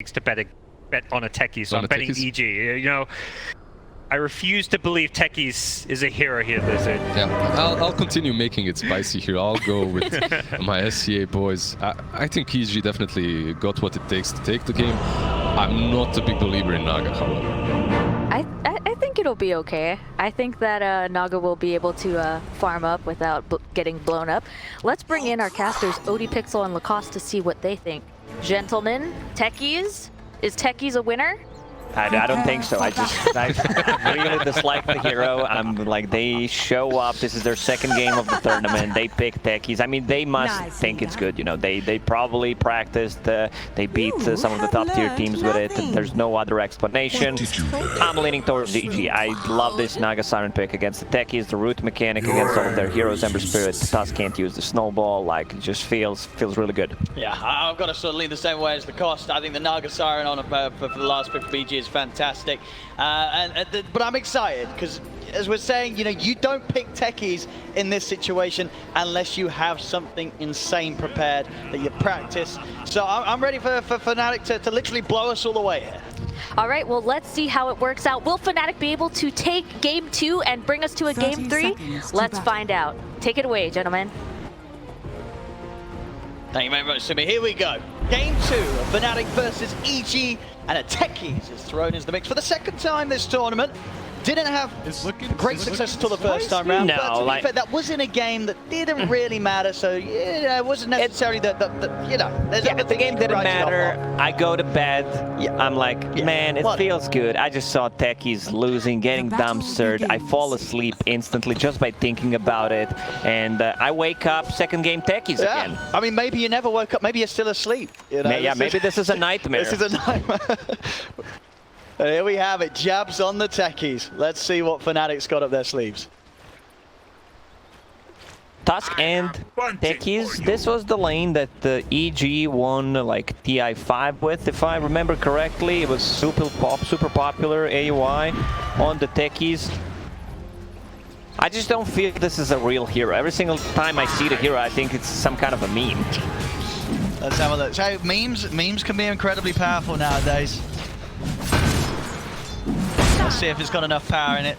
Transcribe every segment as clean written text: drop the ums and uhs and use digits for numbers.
to bet on a Techie, so I'm betting EG. You know, I refuse to believe Techies is a hero here, Lizard. Yeah, I'll continue making it spicy here. I'll go with my SCA boys. I think EG definitely got what it takes to take the game. I'm not a big believer in Naga, however. I think it'll be okay. I think that Naga will be able to farm up without getting blown up. Let's bring in our casters, ODPixel and Lacoste, to see what they think. Gentlemen, Techies? Is Techies a winner? I don't think so. I really dislike the hero. I'm like, they show up. This is their second game of the tournament. They pick Techies. I mean, they must think it's good. You know, they probably practiced. They beat some of the top tier teams with it. There's no other explanation. I'm leaning towards EG. I love this Naga Siren pick against the Techies. The root mechanic against all of their heroes. Ember Spirit. Tusk can't use the snowball. Like, it just feels really good. Yeah, I've got to sort of lean the same way as the cost. I think the Naga Siren on for the last pick for EG is fantastic, but I'm excited because, as we're saying, you know, you don't pick Techies in this situation unless you have something insane prepared that you practice. So I'm ready for Fnatic to literally blow us all away here. All right, well, let's see how it works out. Will Fnatic be able to take game 2 and bring us to a game 3? Let's find out. Take it away, gentlemen. Thank you very much, Simi. Here we go. Game 2 of Fnatic versus EG, and a Techies is thrown into the mix for the second time this tournament. Didn't have great success until the first time round, but to be fair, that was in a game that didn't really matter, so yeah, it wasn't necessarily you know, the game didn't matter. I go to bed, I'm like, man, it feels good. I just saw Techies losing, getting dumpstered. I fall asleep instantly just by thinking about it, and I wake up, second game Techies again. I mean, maybe you never woke up, maybe you're still asleep. You know, yeah, maybe this is a nightmare. This is a nightmare. And here we have it, jabs on the Techies. Let's see what Fnatic's got up their sleeves. Tusk and Techies, this was the lane that the EG won like TI5 with, if I remember correctly. It was super popular AUI on the Techies. I just don't feel this is a real hero. Every single time I see the hero, I think it's some kind of a meme. Let's have a look. So memes can be incredibly powerful nowadays. Let's see if it's got enough power in it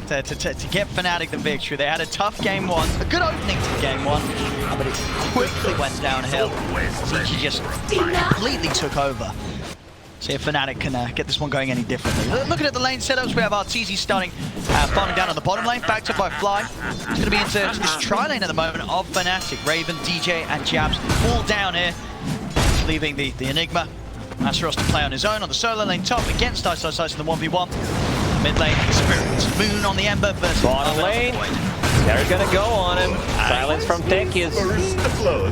to get Fnatic the victory. They had a tough game 1, a good opening to game 1, but it quickly went downhill. She just completely took over. See if Fnatic can get this one going any differently. Looking at the lane setups, we have Arteezy starting, farming down on the bottom lane, backed up by Fly. It's going to be into this tri-lane at the moment of Fnatic. Raven, DJ, and Jabs all down here, leaving the Enigma. Asteros to play on his own on the solo lane top against Ice in the 1v1. Mid lane, Spirit, Moon on the Ember versus bottom lane. They're gonna go on him. Silence from Techies.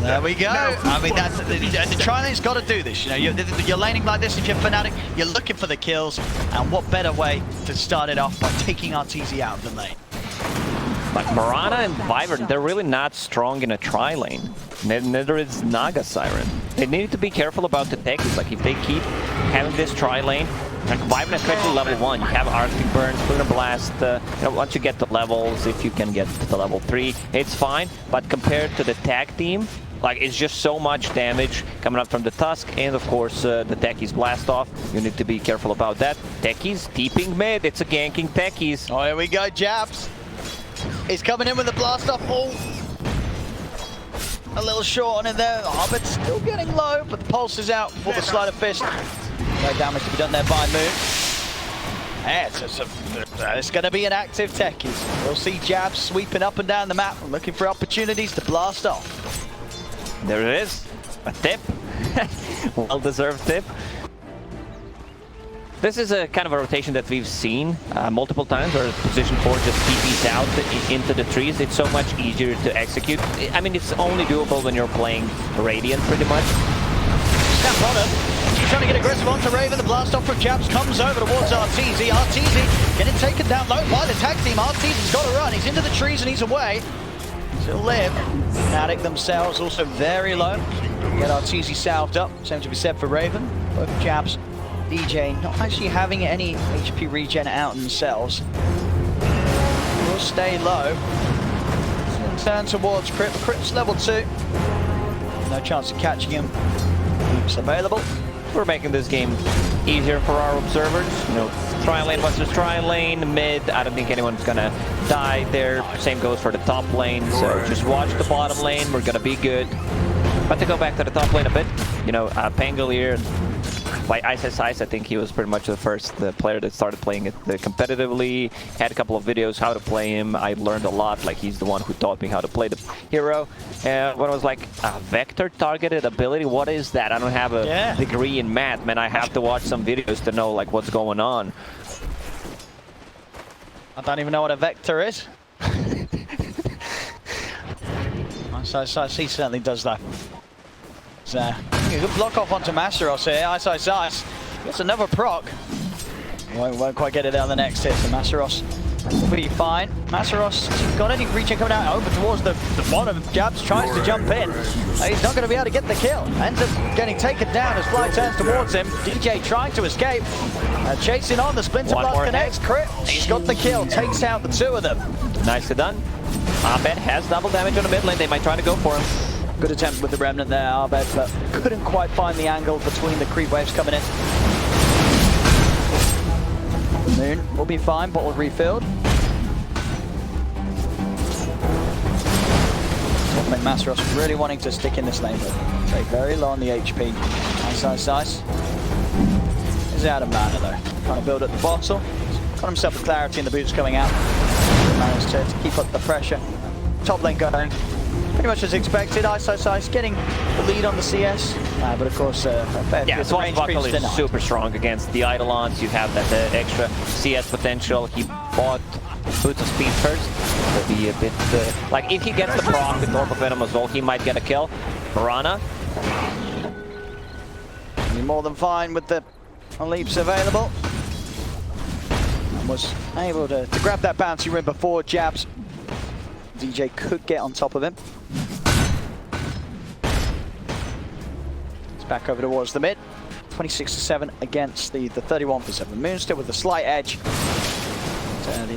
There we go. I mean, that's the tri-lane's got to do this. You know, you're laning like this if you're Fnatic. You're looking for the kills, and what better way to start it off by taking Arteezy out of the lane. Like Mirana and Wyvern, they're really not strong in a tri-lane. Neither is Naga Siren. They need to be careful about the Techies. Like, if they keep having this tri-lane, like Wyvern, especially level 1, you have Arctic Burn, Lunar Blast. You know, once you get the levels, if you can get to the level 3, it's fine. But compared to the tag team, like, it's just so much damage coming up from the Tusk, and of course the Techies blast off. You need to be careful about that. Techies deeping mid. It's a ganking Techies. Oh, here we go, Jabs. He's coming in with the blast off. Oh, a little short on it there. Oh, but still getting low. But the pulse is out for the sleight of fist. No damage to be done there by Moon. Yeah, it's going to be an active Techies. We'll see Jabs sweeping up and down the map, looking for opportunities to blast off. There it is. A tip. Well-deserved tip. This is a kind of a rotation that we've seen multiple times, where position 4 just TPs out into the trees. It's so much easier to execute. I mean, it's only doable when you're playing Radiant, pretty much. Snap on him. She's trying to get aggressive onto Raven. The blast off from Jabs comes over towards Arteezy. Arteezy getting taken down low by the tag team. Arteezy's got to run. He's into the trees and he's away. Still live. Fnatic themselves also very low. Get Arteezy salved up. Same to be said for Raven. Both Jabs, DJ, not actually having any HP regen out themselves. Will stay low. Turn towards Crypt. Crypt's level 2. No chance of catching him. Keeps available. we're making this game easier for our observers. You know, tri lane versus tri lane, mid, I don't think anyone's gonna die there. Same goes for the top lane, so just watch the bottom lane, we're gonna be good. But to go back to the top lane a bit, you know, Pangolier, by Ice, I think he was pretty much the first player that started playing it competitively. Had a couple of videos how to play him. I learned a lot. Like, he's the one who taught me how to play the hero. When I was like, vector targeted ability, what is that? I don't have a degree in math, man. I have to watch some videos to know like what's going on. I don't even know what a vector is. So he certainly does that. So, a good block off onto Masteros here. Ice. Gets another proc. Won't quite get it out the next hit, so Masteros will be fine. Masteros got any reaching coming out over towards the bottom. Jabs tries to jump in. He's not going to be able to get the kill. Ends up getting taken down as Fly turns towards him. DJ trying to escape. Chasing on, the Splinter Blast connects. Crit. He's got the kill. Takes out the two of them. Nicely done. Abed has double damage on the mid lane. They might try to go for him. Good attempt with the Remnant there, Abed, but couldn't quite find the angle between the creep waves coming in. Moon will be fine, bottle refilled. Masteros really wanting to stick in this lane, but very low on the HP. Ice. He's out of mana though. Trying to build up the bottle. Got himself a clarity in the boots coming out. Managed to keep up the pressure. Top lane going. Pretty much as expected. Ice getting the lead on the CS. But of course, Swashbuckle is super strong against the Eidolons. You have that extra CS potential. He bought Boots of Speed first. It'll be a bit like if he gets the proc with Orb of Venom as well, he might get a kill. Mirana. More than fine with the leaps available. And was able to grab that bouncy rim before Jabs. DJ could get on top of him. It's back over towards the mid. 26-7 against the 31-7. Moon still with a slight edge.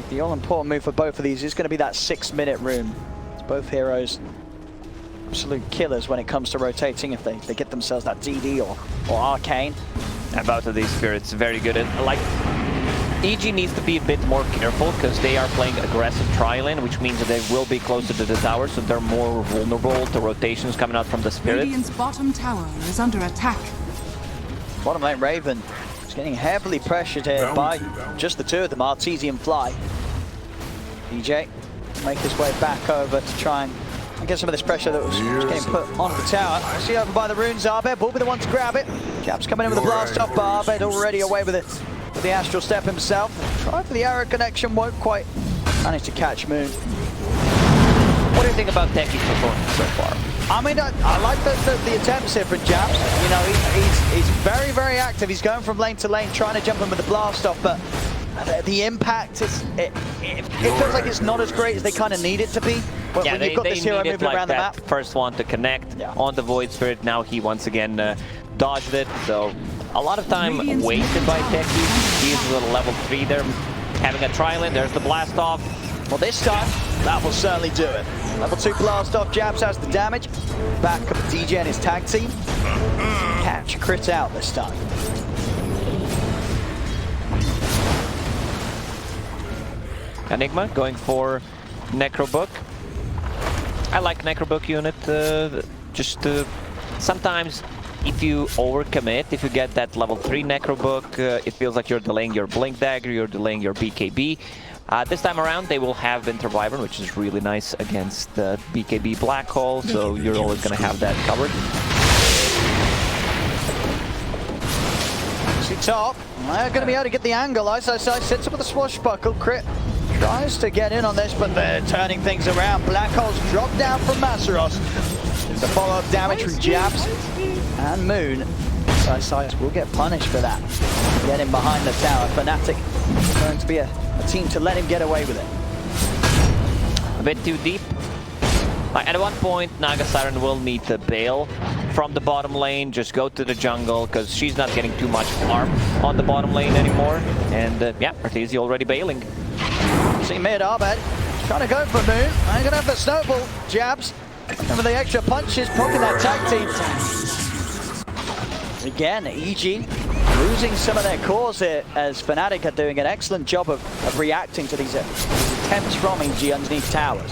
The all-important move for both of these is going to be that 6-minute rune. It's both heroes absolute killers when it comes to rotating if they get themselves that DD or Arcane. And both of these spirits very good at, like, EG needs to be a bit more careful because they are playing aggressive tri-lane, which means that they will be closer to the tower, so they're more vulnerable to rotations coming out from the spirit. Radiant's bottom tower is under attack. Bottom lane Raven is getting heavily pressured here by just the two of them, Arteezy and Fly. DJ make his way back over to try and get some of this pressure that was getting put onto the tower. I see over by the runes, Arbed will be the one to grab it. Jab's coming in with a blast off, but Arbed already away with it. With the Astral Step himself. Try for the arrow connection, won't quite manage to catch Moon. What do you think about Techie's performance so far? I mean, I like the attempts here from Jabs. You know, he's very, very active. He's going from lane to lane, trying to jump in with the blast off, but the impact is it feels like it's not as great as they kind of need it to be. But when you've got this hero moving like around the map. First one to connect on the Void Spirit. Now he once again dodged it. So a lot of time wasted by Techie. He's a little level 3 there, having a tri-lane. There's the blast off. Well, this time that will certainly do it. Level 2 blast off. Jabs has the damage. Back up DJ and his tag team. Catch crit out this time. Enigma going for Necrobook. I like Necrobook unit. Sometimes if you overcommit, if you get that level 3 Necrobook, it feels like you're delaying your Blink Dagger, you're delaying your BKB. This time around, they will have Winter Wyvern, which is really nice against the BKB Black Hole, so you're always going to have that covered. See top. They're going to be able to get the angle. Ice sits up with a swashbuckle. Crit tries to get in on this, but they're turning things around. Black Hole's dropped down from Masteros. The follow-up damage from Jabs and Moon. Ice will get punished for that. Get him behind the tower. Fnatic going to be a team to let him get away with it. A bit too deep. At one point, Naga Siren will need to bail from the bottom lane, just go to the jungle, because she's not getting too much harm on the bottom lane anymore. And yeah, Arteezy already bailing. See mid, Arbed trying to go for Moon. I'm going to have the snowball. Jabs. And with the extra punches, poking that tag team. Again, EG losing some of their cores here, as Fnatic are doing an excellent job of reacting to these attempts from EG underneath towers.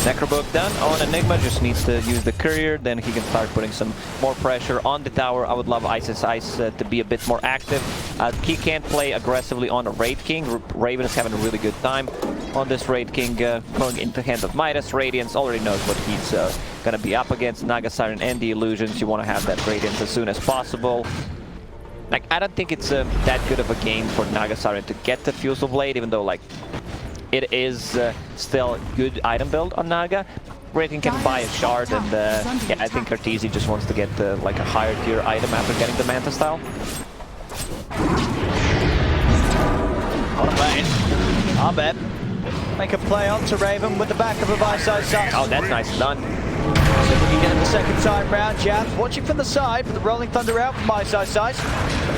Necrobook done on Enigma, just needs to use the courier, then he can start putting some more pressure on the tower. I would love Ice to be a bit more active. He can't play aggressively on a Raid King. Raven is having a really good time on this Raid King, going into hand of Midas. Radiance already knows what he's gonna be up against. Naga Siren and the Illusions, you want to have that Radiance as soon as possible. Like, I don't think it's that good of a game for Naga Siren to get the Fusel Blade, even though, like, it is still a good item build on Naga. Rating can buy a shard, and yeah, I think Arteezy just wants to get like a higher tier item after getting the Manta style. On a lane. Abed make a play onto Raven with the back of a by-side shot. Oh, that's nice done. So we can get him the second time round. Jabs watching from the side, with the Rolling Thunder out from my side.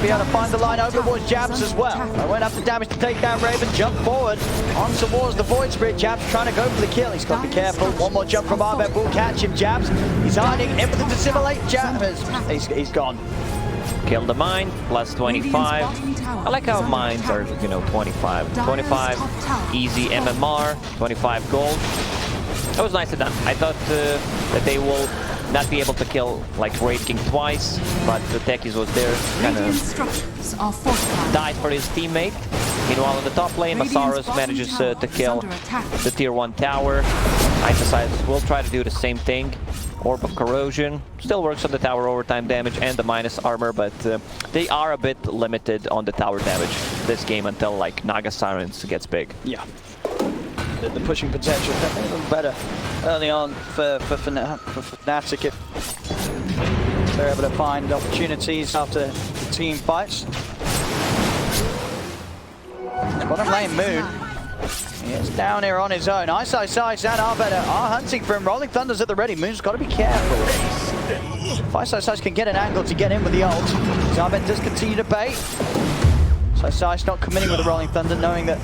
Be able to find the line over towards Jabs as well. I went up the damage to take down Raven, jump forward on towards the Void Spirit. Jabs trying to go for the kill. He's got to be careful. One more jump from Arbet will catch him. Jabs, he's hiding. Everything to simulate. Jabs, he's gone. Kill the mine, plus 25. I like how mines are, you know, 25. 25 easy MMR, 25 gold. That was nicely done. I thought that they will not be able to kill like Raid King twice, but the Techies was there, kind of died for his teammate. Meanwhile, on the top lane, Masaros manages to kill the tier 1 tower. Ice will try to do the same thing. Orb of Corrosion still works on the tower overtime damage and the minus armor, but they are a bit limited on the tower damage this game until like Naga Sirens gets big. Yeah. The pushing potential definitely a little better early on for Fnatic if they're able to find opportunities after team fights. Bottom lane, Moon. He is down here on his own. Ice and Arbet are hunting for him. Rolling Thunder's at the ready. Moon's got to be careful. If Ice can get an angle to get in with the ult, Arbet does continue to bait. Ice not committing with the Rolling Thunder, knowing that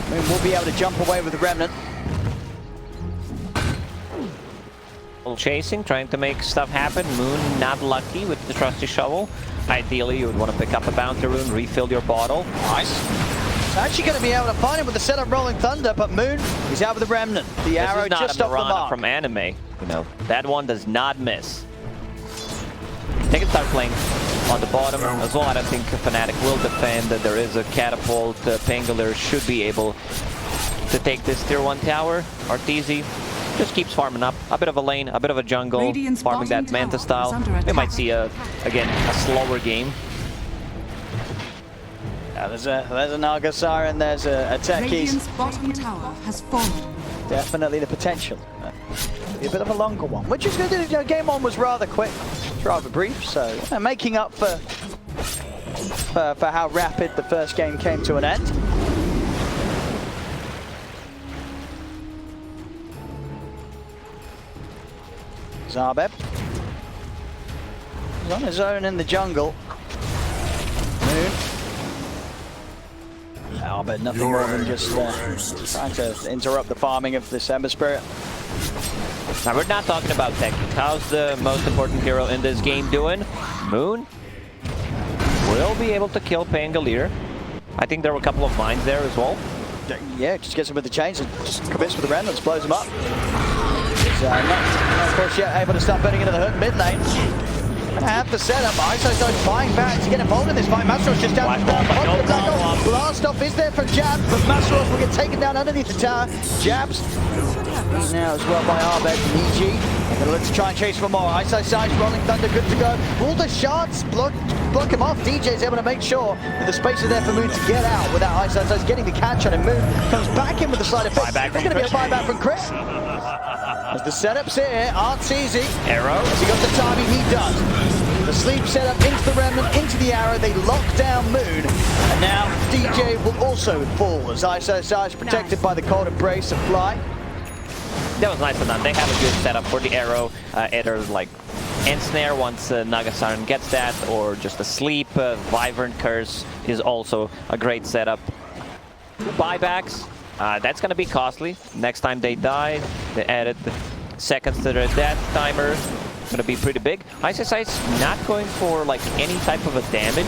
Moon will be able to jump away with the Remnant. Chasing, trying to make stuff happen. Moon not lucky with the trusty shovel. Ideally, you would want to pick up a bounty rune, refill your bottle. Nice. Actually going to be able to find him with the setup Rolling Thunder, but Moon is out with the Remnant. The arrow just off the mark. From anime, you know, that one does not miss. They can start playing on the bottom as well. I don't think Fnatic will defend. There is a catapult. Pangolier should be able to take this tier 1 tower. Arteezy just keeps farming up. A bit of a lane, a bit of a jungle, farming that Manta style. We might see, again, a slower game. Yeah, there's a Naga Siren, there's a Techies. Radiant's bottom tower has fallen. Definitely the potential. Be a bit of a longer one, which is good. You know, game 1 was rather quick, rather brief, so making up for how rapid the first game came to an end. Zarbeb is on his own in the jungle. Moon. But nothing more than just trying to interrupt the farming of this Ember Spirit. Now we're not talking about Techies. How's the most important hero in this game doing? Moon will be able to kill Pangolier. I think there were a couple of mines there as well. Yeah, just gets him with the chains and just commits with the remnants, blows him up. He's not, of course, yet able to start burning into the hood mid lane. And have the setup. Ice flying back to get involved in this fight. Masaros just down the bottom. Blast off is there from Jabs, but Masaros will get taken down underneath the tower. Jabs now as well by Arbet and EG. They're going to look to try and chase for more. Ice Rolling Thunder, good to go. All the shards block him off. DJ's able to make sure that the space is there for Moon to get out without Ice getting the catch on him. Moon comes back in with the slider fix. There's going to be a buyback from Chris. As the setup's here, Arteezy. Arrow. Has he got the timing? He does. The sleep setup into the Remnant, into the arrow. They lock down Moon. And now DJ will also fall as Ice protected by the cold embrace of Fly. That was nice enough. They have a good setup for the arrow. Either like ensnare once Naga Siren gets that, or just a sleep. Wyvern Curse is also a great setup. Buybacks. That's going to be costly. Next time they die, they added seconds to their death timer. gonna be pretty big. Ice not going for like any type of a damage.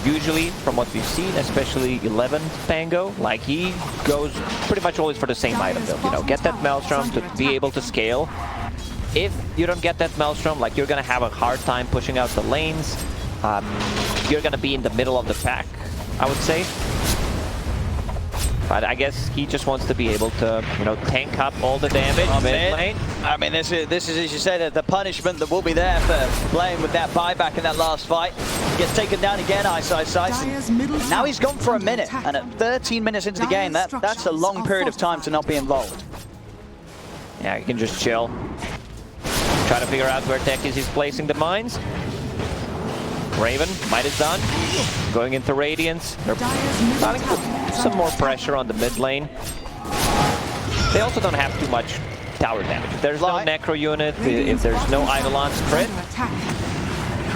Usually, from what we've seen, especially 11 Pango, like he goes pretty much always for the same item build. You know, get that Maelstrom to be able to scale. If you don't get that Maelstrom, like you're gonna have a hard time pushing out the lanes. You're gonna be in the middle of the pack, I would say. But I guess he just wants to be able to, you know, tank up all the damage mid lane. I mean, this is, as you say, the punishment that will be there for playing with that buyback in that last fight. He gets taken down again, Ice. Now he's gone for a minute, and at 13 minutes into the game, that's a long period of time to not be involved. Yeah, you can just chill. Try to figure out where Techies is placing the mines. Raven, might is done. Going into Radiance. They're starting to put some more pressure on the mid lane. They also don't have too much tower damage. If there's no Necro unit, if there's no Eidolon's crit,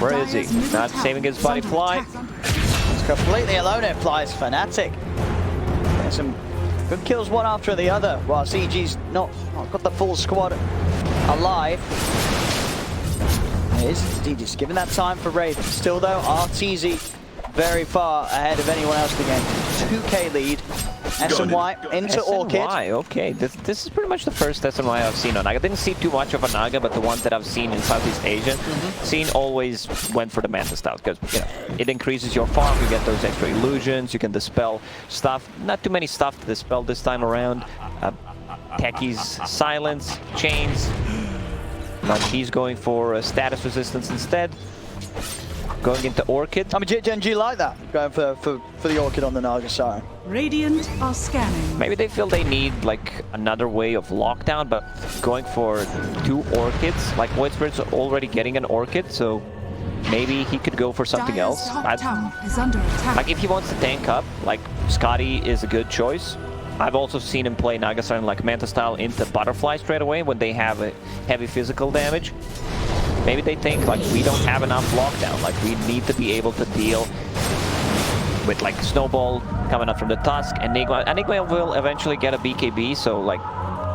where is he? Not saving his body Fly. He's completely alone here, Fly's Fnatic. There's some good kills one after the other, while CG's not got the full squad alive. He's just giving that time for Raven. Still though, Arteezy very far ahead of anyone else in the game. 2k lead. SNY into Orchid. SNY, okay. This is pretty much the first SNY I've seen on Naga. I didn't see too much of a Naga, but the ones that I've seen in Southeast Asia, seen always went for the Manta style because, you know, it increases your farm. You get those extra illusions. You can dispel stuff. Not too many stuff to dispel this time around. Techies, silence, chains. But he's going for status resistance instead. Going into Orchid. I mean, Gen G like that, going for the Orchid on the Naga Siren. Radiant are scanning. Maybe they feel they need like another way of lockdown, but going for 2 Orchids, like Void Spirit's already getting an Orchid, so maybe he could go for something else. Is under attack. Like if he wants to tank up, like Scotty is a good choice. I've also seen him play Naga Siren like Manta style into Butterfly straight away when they have a heavy physical damage. Maybe they think like we don't have enough lockdown, like we need to be able to deal with like Snowball coming up from the Tusk. Enigma will eventually get a BKB, so like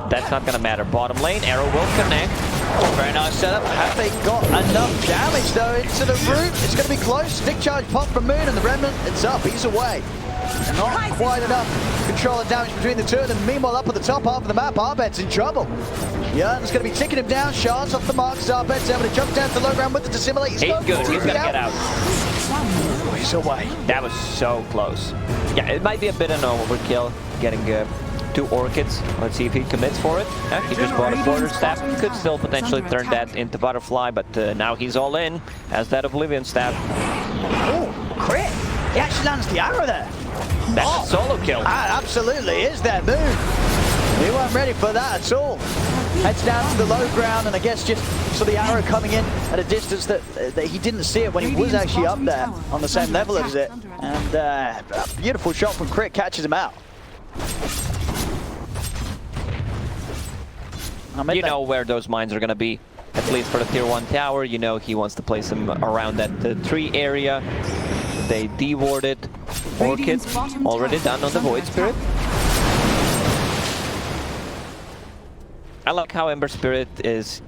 that's not gonna matter. Bottom lane, Arrow will connect. Oh, very nice setup. Have they got enough damage though into the root? It's gonna be close. Stick charge pop from Moon and the Remnant. It's up. He's away. Not quite enough control and damage between the two of them. Meanwhile, up at the top half of the map, Arbet's in trouble. Jörn's going to be ticking him down. Shards off the marks. Arbet's able to jump down to the low ground with the dissimulate. He's good. He's going to get out. Oh, he's away. That was so close. Yeah, it might be a bit of an overkill getting 2 Orchids. Let's see if he commits for it. Yeah, he just bought a quarter staff. He could still potentially turn that into Butterfly, but now he's all in as that Oblivion staff. Oh, crit. He actually lands the arrow there. That's a solo kill. Absolutely is that Moon. He wasn't ready for that at all. Heads down to the low ground, and I guess just saw the arrow coming in at a distance that he didn't see it when he was actually up there on the same level as it. And a beautiful shot from Crit catches him out. You know where those mines are going to be, at least for the tier 1 tower. You know he wants to place them around that tree area. They dewarded Orchid, already done on the Void Spirit. I like how Ember Spirit is,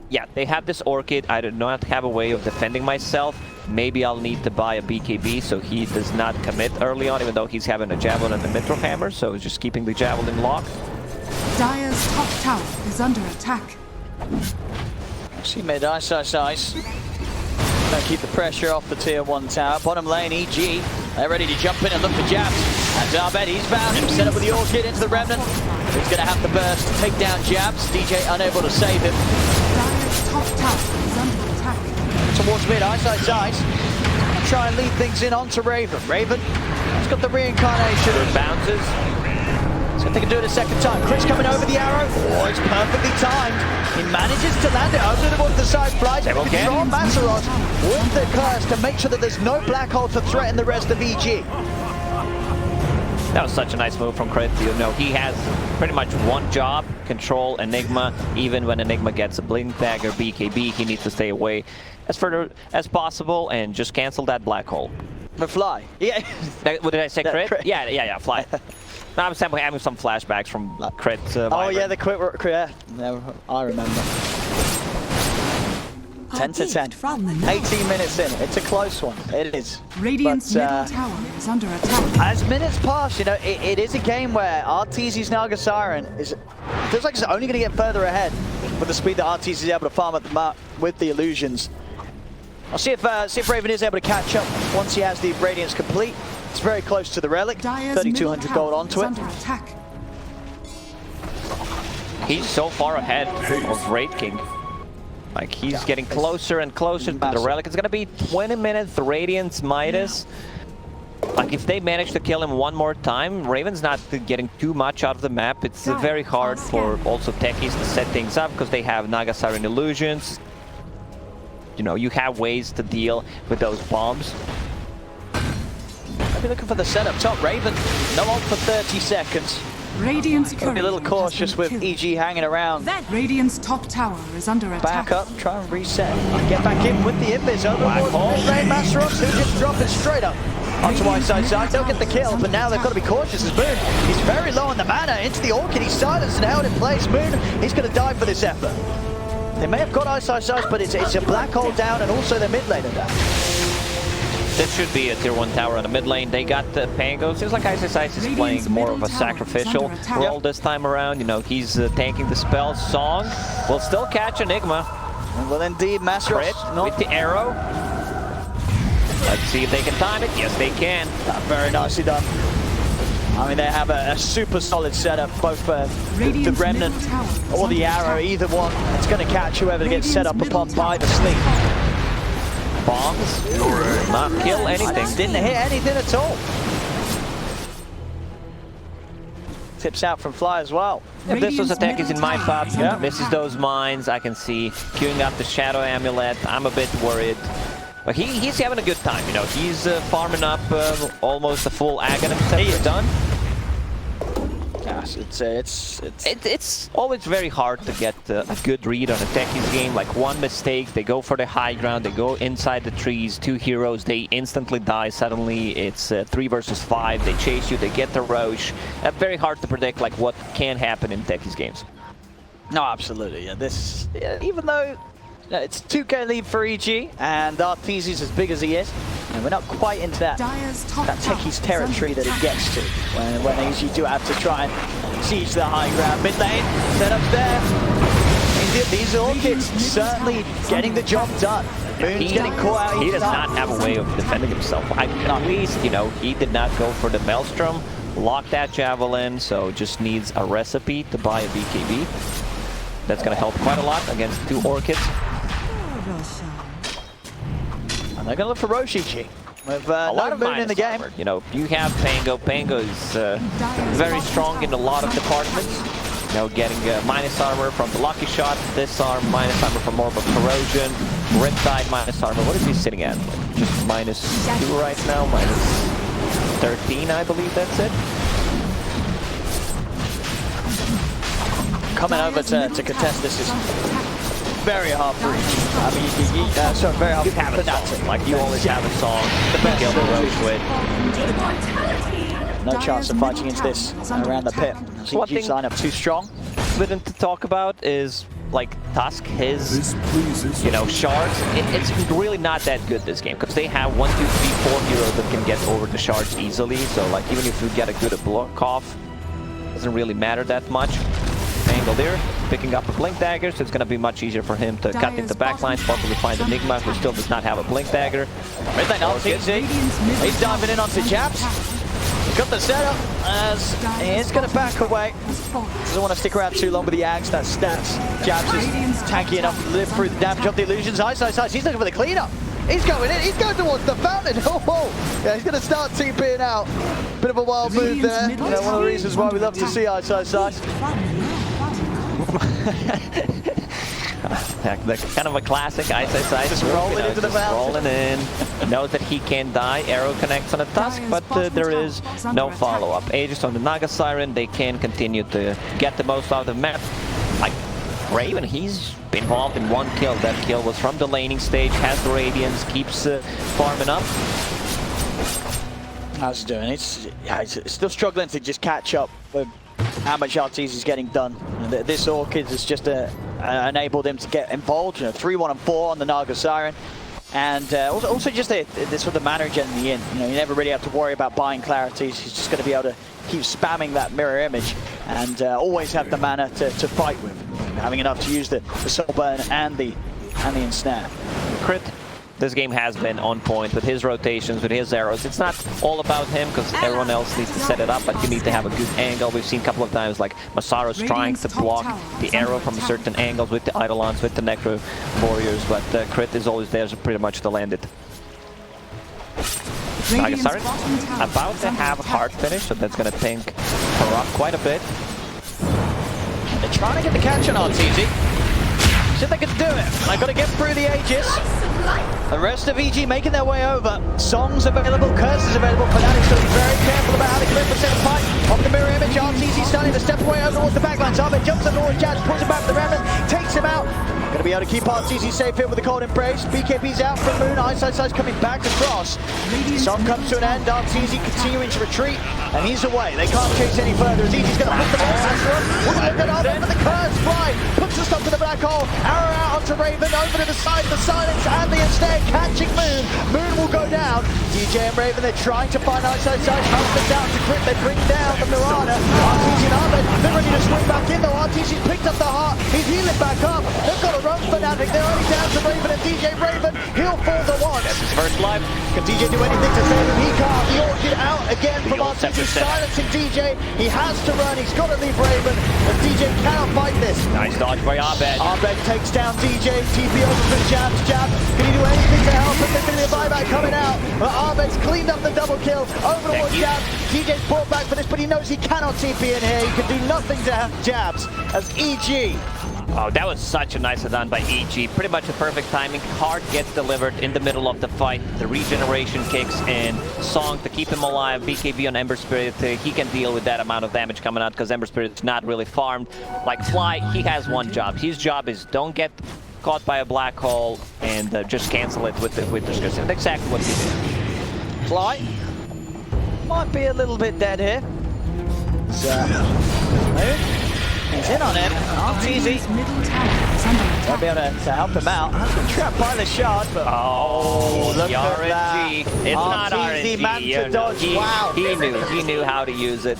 yeah, they have this Orchid. I do not have a way of defending myself. Maybe I'll need to buy a BKB so he does not commit early on, even though he's having a Javelin and a Mithril Hammer, so just keeping the Javelin locked. Dire's top tower is under attack. See mid, Ice. Gonna keep the pressure off the tier 1 tower. Bottom lane, EG. They're ready to jump in and look for jabs. And Arbet, he's found him. Set up with the Orchid into the Remnant. He's gonna have to burst, take down jabs. DJ unable to save him. Dire's top tower is under attack. Towards mid, Ice. Try and lead things in onto Raven. Raven, he's got the reincarnation. Good bounces. See if they can do it a second time. Chris coming over the arrow. Oh, it's perfectly timed. He manages to land it over the side, flies. Control Masseros with the curse to make sure that there's no black hole to threaten the rest of EG. That was such a nice move from Crit. You know, he has pretty much one job, control Enigma. Even when Enigma gets a Blink Dagger, BKB, he needs to stay away as further as possible and just cancel that black hole. The fly. Yeah. What did I say, Crit? Yeah, fly. No, I'm simply having some flashbacks from Crit. Oh yeah, the quick, yeah. No, I remember. 10 to 10. 18 minutes in. It's a close one. It is. Radiant's middle tower is under attack. As minutes pass, you know, it is a game where Arteezy Naga Siren feels like it's only going to get further ahead with the speed that Arteezy is able to farm at the map with the illusions. I'll see if Raven is able to catch up once he has the Radiance complete. It's very close to the relic. 3,200 gold onto it. He's so far ahead of Raid King. Like, he's getting closer and closer to the relic. It's gonna be 20 minutes, Radiance Midas. Like, if they manage to kill him one more time, Raven's not getting too much out of the map. It's very hard for also techies to set things up because they have Naga Siren illusions. You know, you have ways to deal with those bombs. I'll be looking for the setup top. Raven, no ult for 30 seconds. Radiant's Be a little cautious with EG hanging around. Radiant's top tower is under attack. Back up, try and reset. Get back in with the Embers. Overboard mid-lane, Master Ops, who just dropping straight up onto side. They'll get the kill, but now they've got to be cautious as Moon. He's very low on the mana. Into the Orchid, he's silenced and held in place. Moon, he's going to die for this effort. They may have got side, but it's a black hole down and also their mid laner down. This should be a tier 1 tower on the mid lane. They got the Pango. Seems like Ice is playing more of a sacrificial role this time around. You know, he's tanking the spell. Song will still catch Enigma. Well, indeed, Master with the arrow. Let's see if they can time it. Yes, they can. Very nicely done. I mean, they have a super solid setup, both for the Remnant or the arrow, either one. It's going to catch whoever gets set up upon by the sleep. Bombs, not kill anything. Didn't hit anything at all. Tips out from Fly as well. If this was attack is in my top, misses those mines, I can see queuing up the Shadow Amulet. I'm a bit worried. But he's having a good time, you know. He's farming up almost a full Aghanim set. He's done. Yes, it's always very hard to get a good read on a techies game. Like, one mistake, they go for the high ground, they go inside the trees, 2 heroes, they instantly die. Suddenly it's 3 versus 5. They chase you, they get the Roche. Very hard to predict like what can happen in techies games. No, absolutely. Yeah, even though it's 2k lead for EG, and Arteezy's as big as he is, and we're not quite into that techies territory that it gets to, when EG do have to try and siege the high ground. Mid lane, set up there. These Orchids certainly getting the job done. Moon's getting caught out. He does not have a way of defending himself. At least, you know, he did not go for the Maelstrom, lock that Javelin, so just needs a recipe to buy a BKB. That's going to help quite a lot against 2 Orchids. And they're going to look for Roche EG. With a lot of Moon in the game. You know, you have Pango. Pango is very strong in a lot of departments. You know, getting minus armor from the Lucky Shot, Disarm, minus armor from more of a Corrosion, Riptide, minus armor. What is he sitting at? Just -2 right now, -13, I believe that's it. Coming over to contest this is very hard for EG. I mean, sorry, very hard you have a song. Like, you always have a song to kill the Roche with. No chance of fighting into this around the pit. EG's lineup too strong. Something to talk about is, like, Tusk, his, you know, shards. It's really not that good this game, because they have 1, 2, 3, 4 heroes that can get over the shards easily. So, like, even if you get a good block off, it doesn't really matter that much. Angle there, picking up a Blink Dagger, so it's going to be much easier for him to cut into backlines, possibly find Enigma, who still does not have a Blink Dagger. Mid lane Arteezy, he's diving in onto Jabs. He's got the setup, as he's going to back away. Doesn't want to stick around too long with the Ags, that stats. Jabs is tanky enough to live through the damage of the illusions. Ice, he's looking for the cleanup. He's going in, he's going towards the fountain. Oh, yeah, he's going to start TPing out. Bit of a wild move there. You know, one of the reasons why we love to see Ice. Kind of a classic Ice. Just rolling into the fountain. Rolling in. Knows that he can die. Arrow connects on a Tusk, but there is no follow-up. Aegis on the Naga Siren. They can continue to get the most out of the map. Like, Raven, he's been involved in 1 kill. That kill was from the laning stage, has the Radiance, keeps farming up. How's he doing? He's still struggling to just catch up with how much Arteezy is getting done. This Orchid is just enabled him to get involved. 3-1 and 4 on the Naga Siren. And also just the sort of mana regen in the in. You never really have to worry about buying clarities. He's just going to be able to keep spamming that mirror image and always have the mana to fight with. Having enough to use the soul burn and the ensnare. Crit, this game has been on point with his rotations, with his arrows. It's not all about him because everyone else needs to set it up, but you need to have a good angle. We've seen a couple of times like Masaru's trying to block the arrow from certain angles with the Eidolons, with the Necro Warriors, but Crit is always there pretty much to land it. Naga Siren about to have a hard finish, so that's going to tank her up quite a bit. They're trying to get the catch on Arteezy. See if they can do it. They've got to get through the Aegis. The rest of EG making their way over. Songs available, curses available. Fnatic's going to be very careful about how they can represent the fight. Off the mirror image, Arteezy starting to step away over towards the backlines. Arbe jumps on towards Jazz, pulls him back to the remnant, takes him out. Going to be able to keep Arteezy safe here with the cold embrace. BKB's out from Moon. Eyeside's coming back across. Song comes to an end. Arteezy continuing to retreat, and he's away. They can't chase any further. As EG's going to put them all after him. Look at Arbe for the curse fly. Puts the stop to the black hole. Arrow out onto Raven. Over to the side. The silence and the instead catching Moon. Moon will go down. DJ and Raven, they're trying to find Eyeside's husband down to Crit. They bring down the Mirana. Arteezy and Arbe, they're ready to swing back in though. Arteezy's picked up the heart. He's healing back up. They've got to run Fnatic. They're only down to Raven and DJ. Raven, he'll fall the once. That's his first life. Can DJ do anything to save him? He can't. The Orchid out again from Arteezy, silencing DJ. He has to run. He's got to leave Raven. But DJ cannot fight this. Nice dodge by Abed. Abed takes down DJ. TP over for Jabs. Jab. Can he do anything to help him? There's going to be a buyback coming out. But Abed's cleaned up the double kill. Over towards Jabs. DJ's brought back for this, but he knows he cannot TP in here. He can do nothing to help Jabs as EG. Oh, that was such a nice done by EG. Pretty much a perfect timing. Hard gets delivered in the middle of the fight. The regeneration kicks in. Song to keep him alive. BKB on Ember Spirit. He can deal with that amount of damage coming out because Ember Spirit is not really farmed. Like Fly, he has one job. His job is don't get caught by a black hole and just cancel it with the script. That's exactly what he did. Fly might be a little bit dead here. He's in on him. Arteezy won't be able to help him out. Has been trapped by the shard, but look at that. It's not RNG. Man to dodge. Wow. He knew how to use it.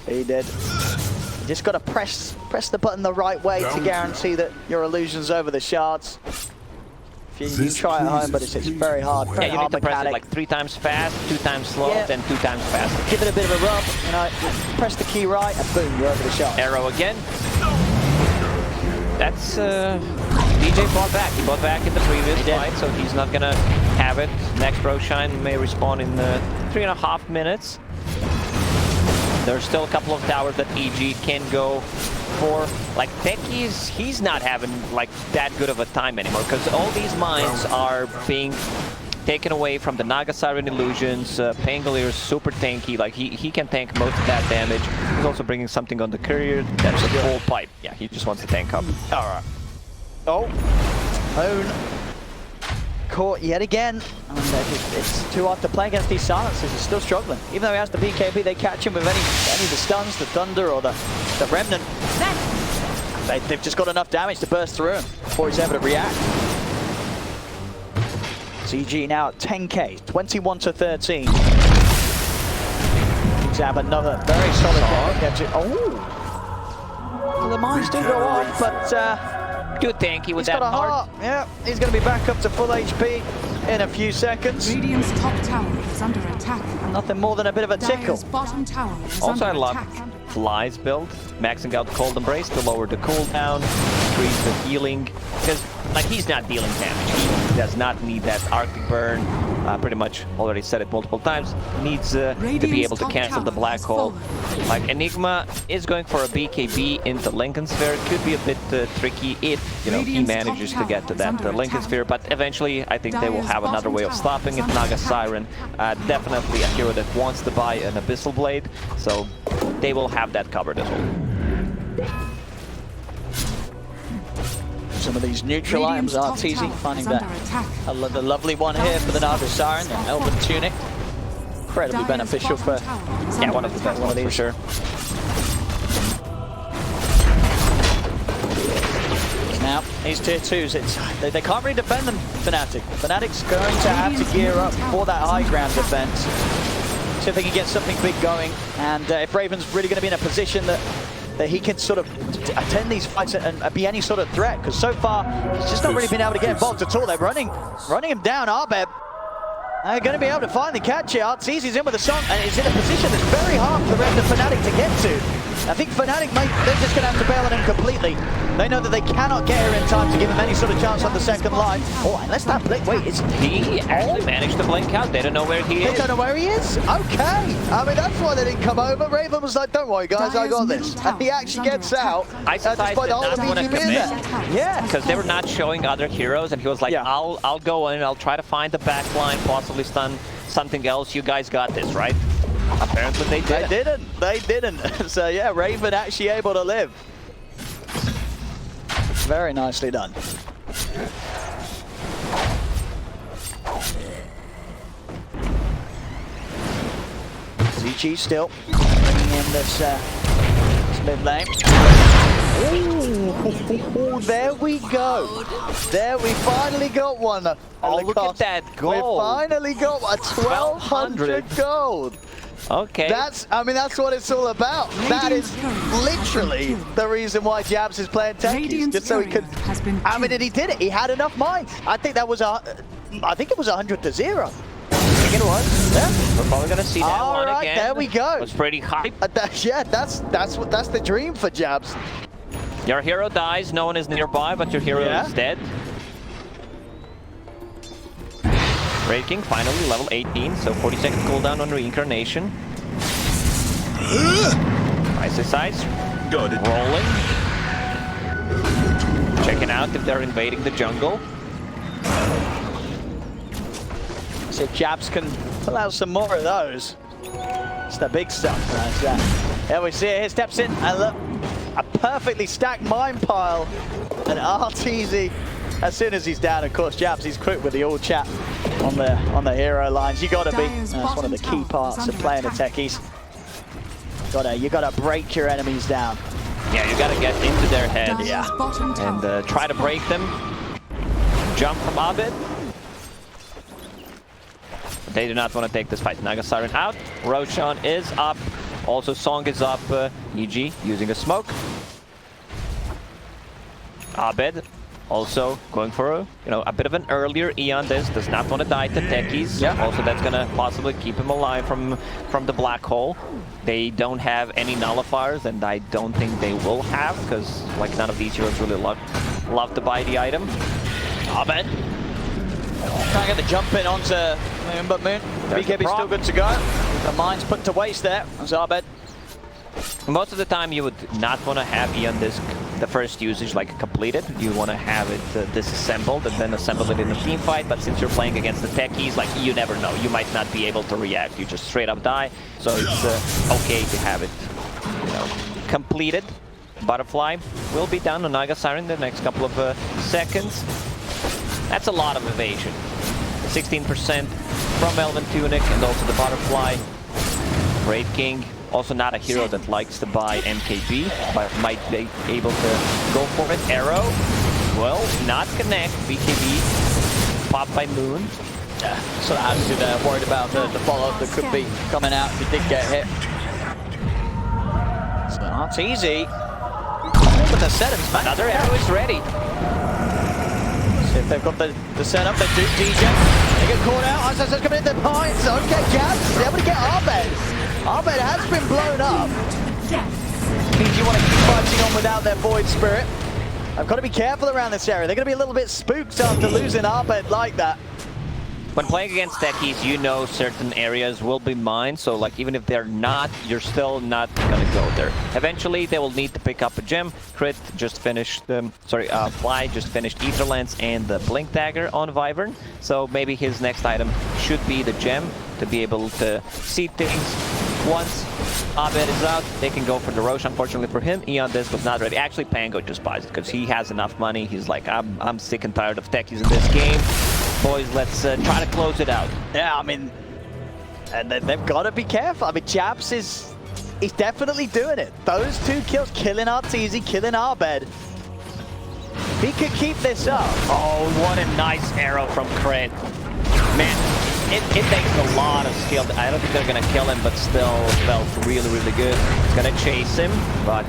He did. You just got to press the button the right way to guarantee that your illusion's over the shards. You try at home, but it's very hard. Yeah, you need to press it like 3 times fast, 2 times slow, then 2 times fast. Give it a bit of a rub, press the key right, and boom, you're over the shot. Arrow again. That's DJ bought back. He bought back in the previous fight, so he's not gonna have it. Next Roshan may respawn in 3.5 minutes. There's still a couple of towers that EG can go for. Like Techies, he's not having like that good of a time anymore because all these mines are being taken away from the Naga Siren illusions. Pangolier is super tanky, like he can tank most of that damage. He's also bringing something on the courier. That's a full pipe. Yeah, he just wants to tank up. Alright. Oh, Moon caught yet again. And it's too hard to play against these silences. He's still struggling. Even though he has the BKB, they catch him with any of the stuns, the thunder, or the remnant. They've just got enough damage to burst through him before he's able to react. CG now at 10k, 21 to 13. He's have another very solid game. Oh, well, the mines do go off, but good tanky with that heart. Yeah, he's going to be back up to full HP in a few seconds. Radiant's top tower is under attack. Nothing more than a bit of a tickle. Dire's bottom tower is Also, I under love attack. Fly's build, maxing out Cold Embrace to lower the cooldown, increase the healing, because like he's not dealing damage. He does not need that Arctic Burn. Pretty much already said it multiple times. Needs to be able to cancel the black hole. Like Enigma is going for a BKB into Lincoln Sphere. It could be a bit tricky if he manages to get to that Lincoln Sphere, but eventually I think they will have another way of stopping it. Naga Siren, definitely a hero that wants to buy an Abyssal Blade, so they will have that covered as well. Some of these neutral items, Arteezy finding that the lovely one here for the Naga Siren, the Elven Tunic. Incredibly beneficial for one of the best ones for sure. Now, these tier 2s, they can't really defend them, Fnatic. Fnatic's going to have to gear up for that high ground defense. See if they can get something big going. And if Raven's really going to be in a position that he can sort of attend these fights and be any sort of threat. Because so far, he's just not really been able to get involved at all. They're running him down, Arbeb. They're going to be able to finally catch it. Arteezy's in with a song, and is in a position that's very hard for the rest of Fnatic to get to. I think Fnatic, they're just going to have to bail on him completely. They know that they cannot get here in time to give him any sort of chance on the second line. Oh, unless that blink, wait, is he actually managed to blink out? They don't know where he is. They don't know where he is? Okay. I mean, that's why they didn't come over. Raven was like, don't worry, guys, I got this. And he actually gets out. I despite the whole of EG being there. Yeah. Because they were not showing other heroes, and he was like, yeah. I'll go in, I'll try to find the back line, possibly stun something else. You guys got this, right? Apparently they didn't. They didn't. So yeah, Raven actually able to live. Very nicely done. ZG still bringing in this mid lane. Ooh, there we go. There we finally got one. Oh, look at that gold. We finally got a 1200 gold. Okay. I mean, that's what it's all about. That is literally the reason why Jabs is playing techies, just so he could. I mean, and he did it. He had enough mines. I think that was I think it was 100 to 0. I think it was. Yeah. We're probably gonna see that one right, again. There we go. It was pretty hype. Yeah, that's the dream for Jabs. Your hero dies. No one is nearby, but your hero is dead. Raid King finally level 18, so 40 seconds cooldown on reincarnation. Icy sides. Rolling. Checking out if they're invading the jungle. See if Jabs can pull out some more of those. It's the big stuff. There we see it. Here steps in and look, a perfectly stacked mine pile. And Arteezy, as soon as he's down, of course, Jabs, he's quick with the all chat on the hero lines. You gotta be. That's one of the key parts of playing the techies. You gotta break your enemies down. Yeah, you gotta get into their head. And try to break them. Jump from Abed. They do not want to take this fight. Naga Siren out. Roshan is up. Also, Song is up. EG using a smoke. Abed also going for a bit of an earlier E on this. Does not want to die to techies. Yeah. Also, that's gonna possibly keep him alive from the black hole. They don't have any nullifiers, and I don't think they will have, because like none of these heroes really love to buy the item. Abed. Trying to get the jump in onto Moon, but Moon, BKB's still good to go. The mine's put to waste there. That's Abed. Most of the time you would not want to have Eon Disc, the first usage, like completed. You want to have it disassembled and then assemble it in a team fight, but since you're playing against the techies, like, you never know. You might not be able to react. You just straight up die, so it's okay to have it, completed. Butterfly will be down on Naga Siren in the next couple of seconds. That's a lot of evasion. 16% from Elven Tunic and also the Butterfly. Raid King, also not a hero that likes to buy MKB, but might be able to go for it. Arrow, well, not connect. BKB, popped by Moon. Yeah, sort of attitude there, worried about the follow-up that could be coming out if he did get hit. So Arteezy, with the setups, man. Another arrow is ready. See if they've got the setup, they do DJ. They get caught out, Ice's coming in the points. Okay, Jabs is able to get Arbed. Arbed has been blown up. Means you want to keep fighting on without their Void Spirit. I've got to be careful around this area. They're going to be a little bit spooked after losing Arbed like that. When playing against techies, you know certain areas will be mined, so like even if they're not, you're still not gonna go there. Eventually, they will need to pick up a gem. Crit just finished, Fly just finished Ether Lens and the Blink Dagger on Wyvern, so maybe his next item should be the gem to be able to see things. Once Abed is out, they can go for the Roche. Unfortunately for him, Eon Disc was not ready. Actually, Pango just buys it because he has enough money. He's like, I'm sick and tired of techies in this game. Boys, let's try to close it out. Yeah, I mean, and they've got to be careful. I mean, Jabs he's definitely doing it. Those two kills, killing Arteezy, killing Arbed. If he could keep this up. Oh, what a nice arrow from Crit. Man, it takes a lot of skill. I don't think they're gonna kill him, but still felt really, really good. It's gonna chase him, but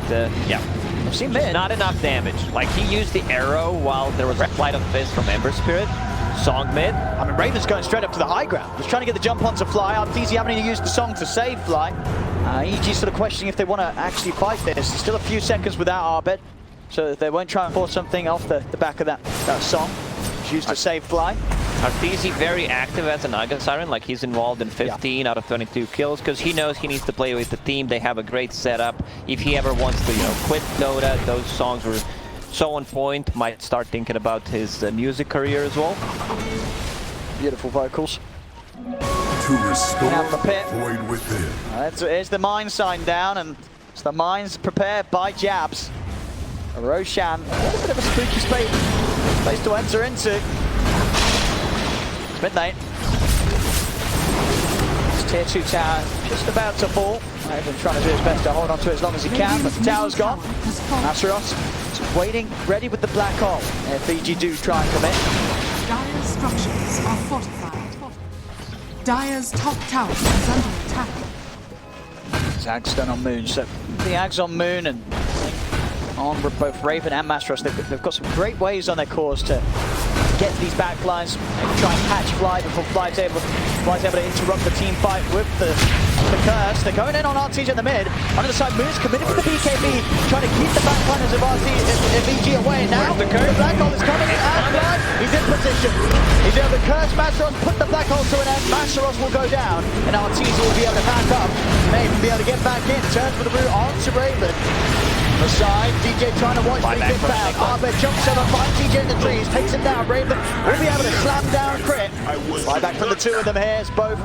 yeah. I've seen mid. Not enough damage. Like, he used the arrow while there was a Flight of Fist from Ember Spirit. Song mid. I mean, Raven's going straight up to the high ground. He's trying to get the jump onto Fly. Arteezy having to use the song to save Fly. EG sort of questioning if they want to actually fight this. Still a few seconds without Arbed, so they won't try and force something off the back of that song. It's used to save Fly. Arteezy very active as a Naga Siren, like he's involved in 15 out of 22 kills, because he knows he needs to play with the team. They have a great setup. If he ever wants to, quit Dota, those songs were so on point. Might start thinking about his music career as well. Beautiful vocals. To restore the pit. void within. Here's the mine sign down, and it's the mines prepared by Jabs. Roshan, a bit of a spooky space to enter into. It's midnight. This tier 2 tower just about to fall. Raven trying to do his best to hold on to it as long as he can, but the tower's gone. Azeroth is waiting, ready with the black hole. If EG do try and come in. Dire's structures are fortified. Dire's top tower is under attack. Zag's done on Moon, so the Ags on Moon and on both Raven and Masteros, they've got some great ways on their cores to get these backlines, try and catch Fly before Fly's able to interrupt the team fight with the curse. They're going in on Arteezy in the mid. On the other side, Moon's committed with the BKB, trying to keep the backliners of EG away. Now the black hole is coming in, and Fly, he's in position. He's able to curse Masteros, put the black hole to an end. Masteros will go down, and Arteezy will be able to back up. May even be able to get back in, turns with the root onto Raven. On the side, DJ trying to watch things inbound. Arbed jumps over, finds DJ in the trees, takes him down. Raven will be able to slam down Crit. Buyback from the two of them here as both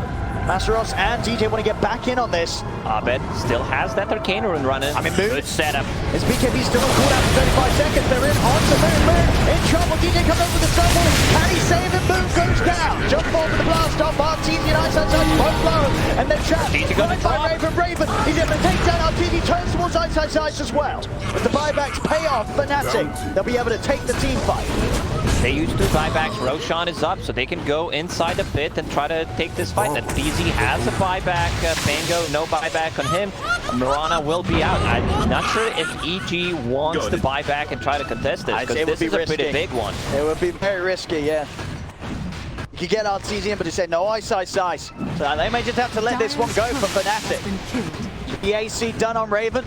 Masteros and DJ want to get back in on this. Arbed still has that Arcane Rune running. I mean, good setup. His BKB still on cooldown for 35 seconds. They're in onto Moon. In trouble. DJ comes up with the stumble. Can he save it? Moon goes down. Jump forward with the blast off. Arteezy and Ice Outside both low. And they're trapped. By Raven. He's able to take down Arteezy. Turns towards Ice Outside as well. With the buybacks pay off Fnatic, they'll be able to take the team fight. They used 2 buybacks. Roshan is up, so they can go inside a pit and try to take this fight. Arteezy has a buyback. Pango, no buyback on him. Mirana will be out. I'm not sure if EG wants to buy back and try to contest this, because this is a pretty big one. It would be very risky, yeah. You could get Arteezy in, but he said no ice. So they may just have to let this one go for Fnatic. The AC done on Raven.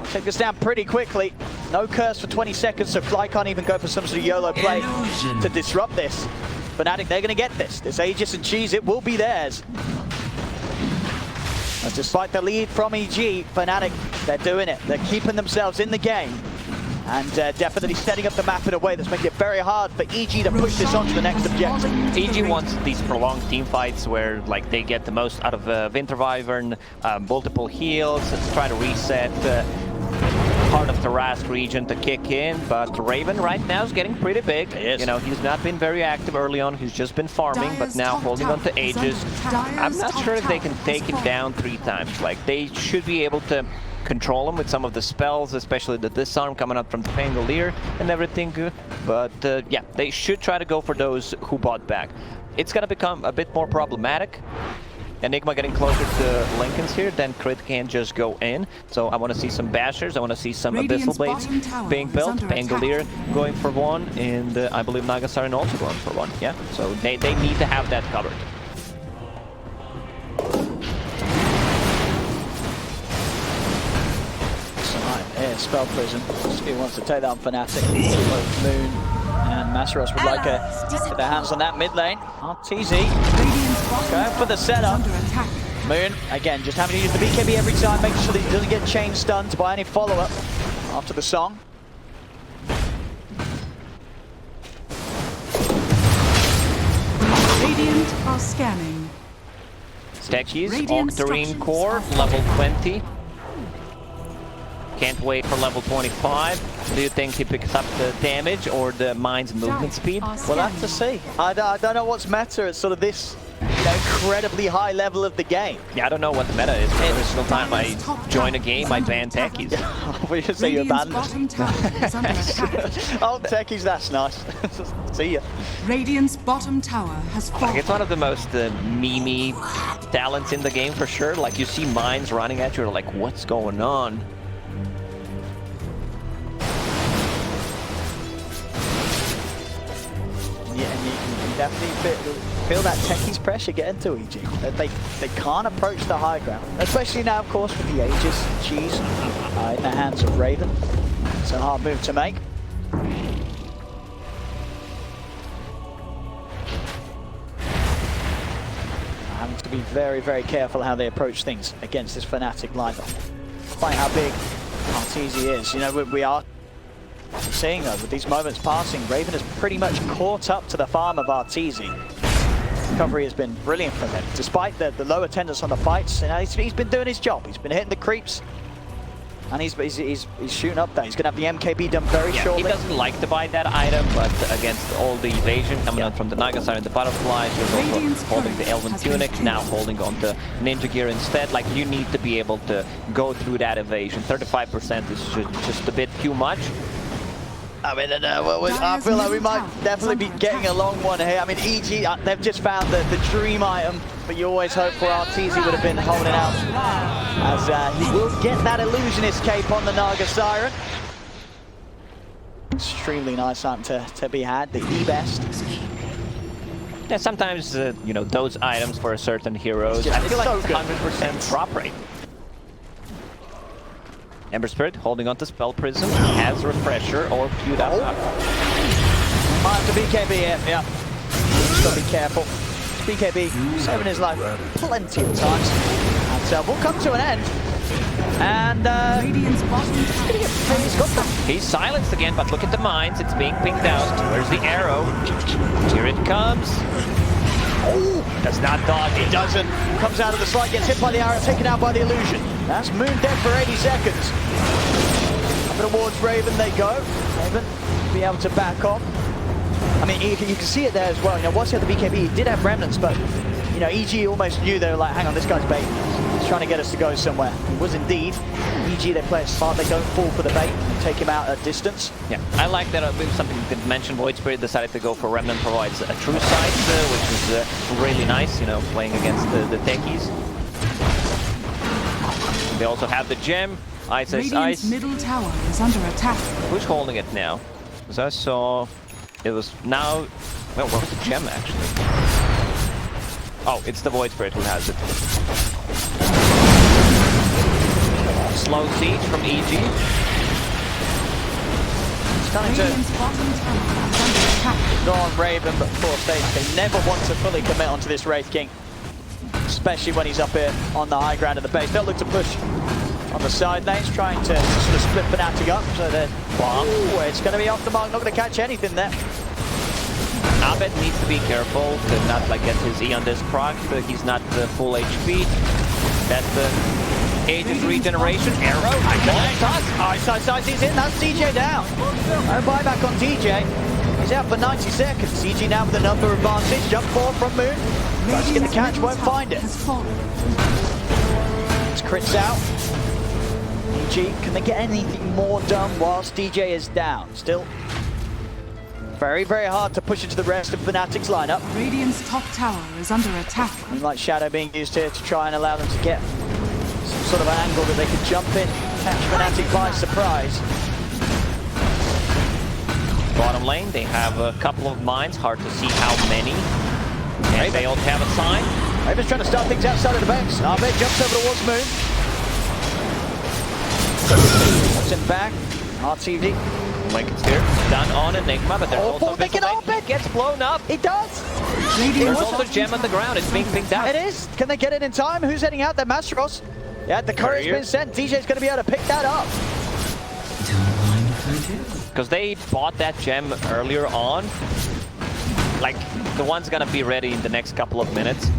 Take this down pretty quickly. No curse for 20 seconds, so Fly can't even go for some sort of YOLO play to disrupt this. Fnatic, they're going to get this. This Aegis and Cheese, it will be theirs. And despite the lead from EG, Fnatic, they're doing it. They're keeping themselves in the game. And definitely setting up the map in a way that's making it very hard for EG to push this on to the next objective. EG wants these prolonged team fights where they get the most out of Winter Wyvern, multiple heals, try to reset part of the Rast region to kick in, but Raven right now is getting pretty big. He's not been very active early on, he's just been farming, but now holding on to Aegis. I'm not sure if they can take him down 3 times. Like, they should be able to control him with some of the spells, especially the disarm coming up from the Pangolier and everything. But yeah, they should try to go for those who bought back. It's gonna become a bit more problematic. Enigma getting closer to Linken's here, then Crit can just go in. So I want to see some Bashers, I want to see some Abyssal Blades being built, Pangolier going for one, and I believe Naga Siren also going for one, yeah? So they need to have that covered. Yeah, Spell Prison. He wants to take that on Fnatic. Both Moon and Masteros would like to get their hands on that mid lane. Arteezy going for the setup. Moon, again, just having to use the BKB every time, making sure that he doesn't get chain stunned by any follow-up after the song. Radiant are scanning. Techies, Octarine Core, level 20. Can't wait for level 25. Do you think he picks up the damage or the mine's movement speed? We'll have to see. I don't know what's meta at sort of this incredibly high level of the game. Yeah, I don't know what the meta is, but every single time I join a game, I ban techies. We should say you're Radiant's banned. bottom tower is under attack. Oh, techies, that's nice. See ya. Radiant's bottom tower has Like, fallen. it's one of the most memey talents in the game for sure. Like, you see mines running at you, you're like, what's going on? Yeah, and you can definitely feel that techies pressure getting to EG. They can't approach the high ground, especially now, of course, with the Aegis cheese in the hands of Raven. It's a hard move to make. Having to be very, very careful how they approach things against this Fnatic lineup. Despite how big Arteezy is, you know, we are seeing though, with these moments passing, Raven has pretty much caught up to the farm of Arteezy. Recovery has been brilliant for him, despite the low attendance on the fights. You know, he's been doing his job. He's been hitting the creeps, and he's shooting up there. He's going to have the MKB done very shortly. He doesn't like to buy that item, but against all the evasion coming out from the Naga Siren, the butterflies, you're also holding the Elven Tunic, now holding on to Ninja Gear instead. Like, you need to be able to go through that evasion. 35% is just a bit too much. I mean, I feel like we might definitely be getting a long one here. I mean, EG, they've just found the dream item, but you always hope for Arteezy would have been holding out, as he will get that Illusionist cape on the Naga Siren. Extremely nice item to be had, the E-Best. Yeah, sometimes, you know, those items for certain heroes, I feel like so it's good. 100% drop rate. Ember Spirit holding on to Spell Prism, has Refresher or queued up. Might have to BKB here, yeah. Just gotta be careful. BKB, saving his life plenty of times. And we'll come to an end. And Radiant's bottom tower. He's silenced again, but look at the mines, it's being pinged out. Where's the arrow? Here it comes. oh, Does not dodge. he doesn't. Comes out of the slide, gets hit by the arrow, taken out by the illusion. That's Moon dead for 80 seconds. Up towards Raven they go. Raven be able to back off. I mean, you can see it there as well. You know, once he had the BKB, he did have remnants, but you know, EG almost knew they were like, hang on, this guy's bait. He's trying to get us to go somewhere. He was indeed. EG, they play it smart. They don't fall for the bait and take him out at distance. Yeah, I like that. Something you did mention, Void Spirit decided to go for Remnant, provides a true sight, which is really nice, you know, playing against the techies. They also have the gem. Ice is Radiant's ice. middle tower is under attack. Who's holding it now? Because I saw it was now. Well, where's the gem actually? Oh, it's the Void Spirit who has it. Slow siege from EG. Starting to Radiant's bottom tower is under attack. go on Raven, but of course they never want to fully commit onto this Wraith King. Especially when he's up here on the high ground of the base. They'll look to push on the side lanes, trying to sort of split Fnatic up. So they're, ooh, it's going to be off the mark, not going to catch anything there. Abed needs to be careful to not like get his Eon Disc proc. He's not full HP. That's the Aegis regeneration. Arrow. Ice, he's in. That's DJ down. No buyback on DJ. He's out for 90 seconds. CG now with a number advantage. Jump forward from Moon. Tries to get the catch, won't find it. Has fallen. It's crits out. EG, can they get anything more done whilst DJ is down? Still very, very hard to push into the rest of Fnatic's lineup. Radiant's top tower is under attack. Moonlight Shadow being used here to try and allow them to get some sort of an angle that they can jump in, catch Fnatic by surprise. Bottom lane, they have a couple of mines. Hard to see how many. And they all have a sign. Raven's trying to start things outside of the base. Arbe jumps over towards Moon. Puts him back. Arteezy. Lincoln's here. Done on Enigma, but there's also they can Visible. open. He gets blown up. He does. There's also Gem on the ground. It's being picked out. It is. Can they get it in time? Who's heading out? They're Mastros. Yeah, the courier's been sent. DJ's going to be able to pick that up. Because they bought that gem earlier on. Like, the one's gonna be ready in the next couple of minutes.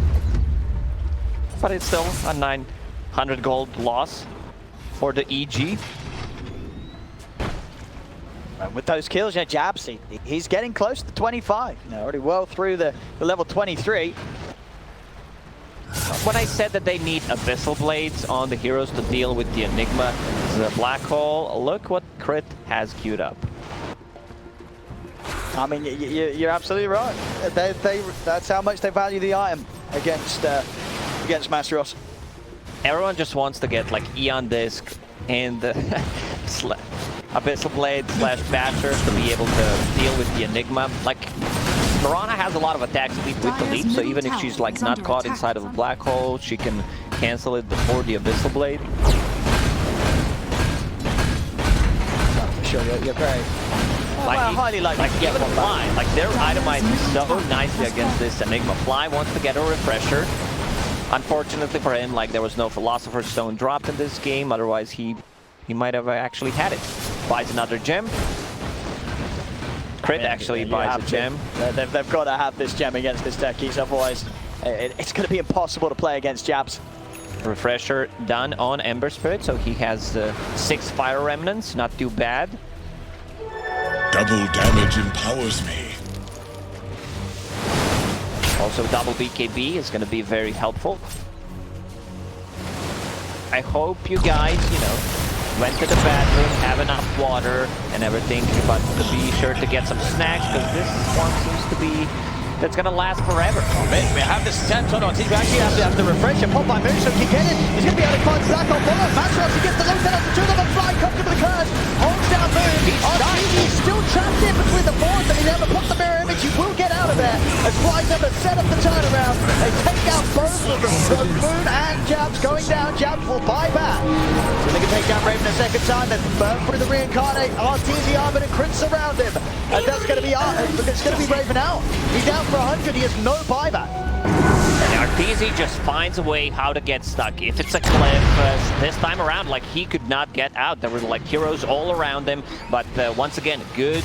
But it's still a 900 gold loss for the EG. And with those kills, yeah, Jabs, he's getting close to 25. You know, already well through the level 23. when I said that they need Abyssal Blades on the heroes to deal with the Enigma, the Black Hole, look what Crit has queued up. I mean, you're absolutely right. That's how much they value the item against Masteros. Everyone just wants to get like Eon Disc and Abyssal Blade / Bashers to be able to deal with the Enigma. Like, Mirana has a lot of attacks with the leap, so even if she's like not caught inside of a black hole, she can cancel it before the Abyssal Blade. For sure, you're great. Like, well, highly likely to get even one Fly, like they're itemized so nicely against this Enigma. Fly wants to get a refresher. Unfortunately for him, like there was no Philosopher's Stone dropped in this game, otherwise he might have actually had it. Buys another gem. Crit actually buys a gem. They've got to have this gem against this techies, otherwise it's going to be impossible to play against Jabs. Refresher done on Ember Spirit, so he has 6 Fire Remnants, not too bad. Double damage empowers me. Also double BKB is going to be very helpful. I hope you guys, you know, went to the bathroom, have enough water and everything, but to be sure to get some snacks, because this one seems to be, that's going to last forever. We have this attempt on Arteezy. We actually have the refresher. Pop by Moon, so he can get it. He's going to be able to find Black on follow. Masteros, he gets the low down. The two of them fly, comes to the curse. Holds down Moon. Arteezy still trapped in between the boards, and he's able to put the mirror image. He will get out of there as Fly's able to set up the turnaround. They take out both of them. So Moon and Jabs going down. Jabs will buy back. So they can take down Raven a second time. They burn through the reincarnate. Arteezy, Armin, and Crits around him. And that's going to be Raven out. He's down for 100. He has no buyback. And Arteezy just finds a way how to get stuck. If it's a cliff, this time around, like he could not get out. There were like heroes all around him. But once again, good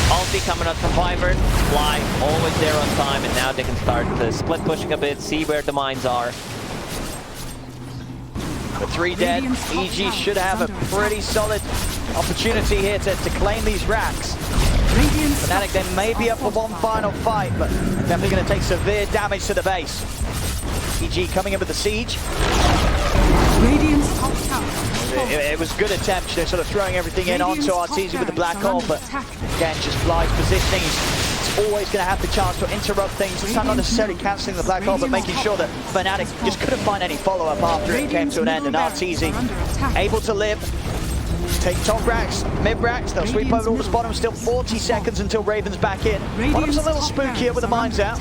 ulti coming out from Wyvern. Fly always there on time, and now they can start split pushing a bit, see where the mines are. The 3 dead. EG should have a pretty solid opportunity here to claim these racks. Fnatic, they may be up for one final fight, but definitely going to take severe damage to the base. EG coming in with the siege. Radiant's top tower. It was a good attempt. They're sort of throwing everything in onto Arteezy with the black hole, but again, just Fly's positioning. He's always going to have the chance to interrupt things. Sometimes not necessarily cancelling the black hole, but making sure that Fnatic just couldn't find any follow-up after it came to an end. And Arteezy able to live. Take top racks, mid racks, they'll sweep over all the bottom. Still 40 seconds until Raven's back in. Bottom's a little spookier with the mines out.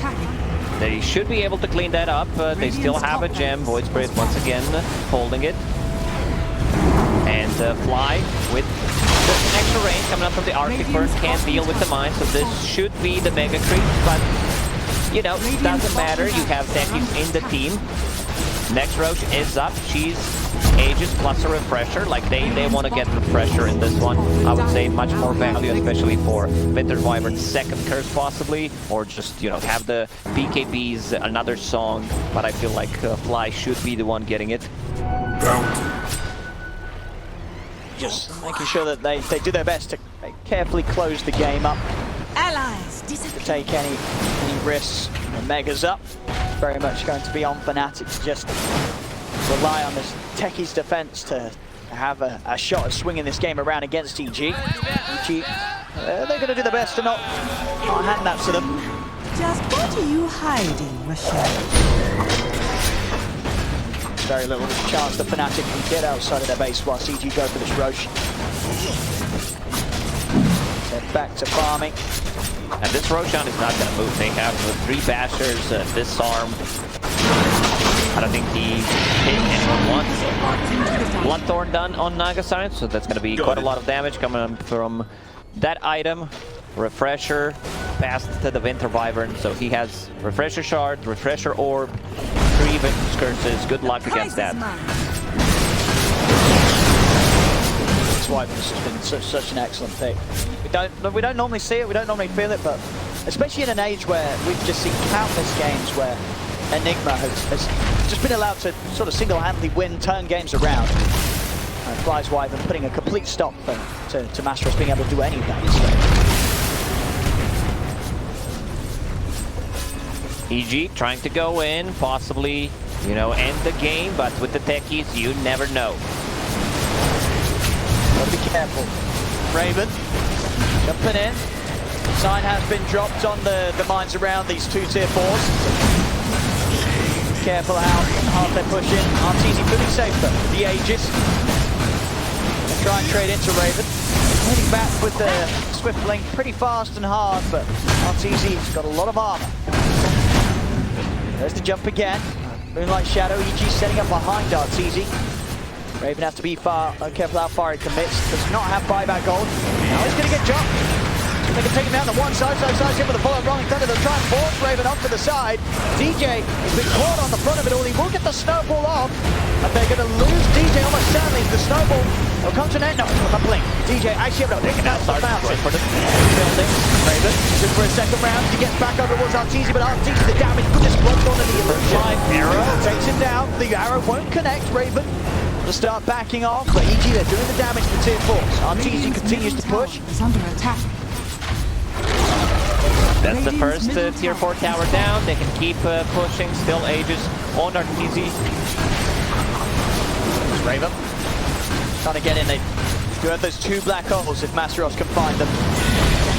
They should be able to clean that up. They still have a gem. Void Spirit once again holding it. And Fly with just an extra range coming up from the Arctic Burn, can't deal with the mine, so this should be the Mega Creep, but you know, it doesn't matter. You have techies in the team. Next Roche is up. She's Aegis plus a refresher. Like they want to get refresher in this one. I would say much more value, especially for Winter Wyvern's second curse possibly, or just, you know, have the BKB's another song. But I feel like Fly should be the one getting it. Just making sure that they do their best to carefully close the game up. Allies To take any risks. The Mega's up. Very much going to be on Fnatic to just rely on this Techie's defense to have a shot at swinging this game around against EG. EG, they're going to do their best to not hand that to them. Just what are you hiding, Michelle? Very little chance that Fnatic can get outside of their base whilst EG go for this Roche. They're back to farming. And this Roshan is not going to move. They have 3 Bashers, Disarm. I don't think he hit anyone once. Bloodthorn done on Naga Siren, so that's going to be quite a lot of damage coming from that item. Refresher passed to the Winter Wyvern, so he has Refresher Shard, Refresher Orb, 3 Vintage Curses. Good luck against that. This Wyvern's just been such an excellent pick. We don't normally see it, we don't normally feel it, but especially in an age where we've just seen countless games where Enigma has just been allowed to sort of single-handedly win, turn games around. Fly's Wyvern putting a complete stop to Masteros being able to do any of that this game. EG trying to go in, possibly you know, end the game, but with the techies, you never know. Gotta be careful. Raven jumping in. Sign has been dropped on the mines around these two tier 4s. Careful how hard they're pushing. Arteezy feeling safe though. The Aegis. They try and trade into Raven. Heading back with the Swift Link pretty fast and hard, but Arteezy's got a lot of armor. There's the jump again. Moonlight Shadow, EG setting up behind Arteezy. Raven has to be careful how far he commits. Does not have buyback gold. Now he's going to get jumped. They can take him down to one side, him with a follow rolling thunder. They'll try and force Raven up to the side. DJ has been caught on the front of it all. He will get the snowball off. And they're going to lose DJ almost certainly. The snowball will come to an end. No, a blink. DJ actually able to pick it out the mountain. Building. Raven good for a second round. He gets back over towards Arteezy, but Arteezy, the damage just plugged onto the illusion. Arrow takes him down. The arrow won't connect. Raven will start backing off, but EG, they're doing the damage to tier 4s. Arteezy continues to push. It's under attack. That's the first tier 4 tower down. They can keep pushing. Still Aegis on Arteezy. Raven trying to get in. They do have those two black holes if Masteros can find them.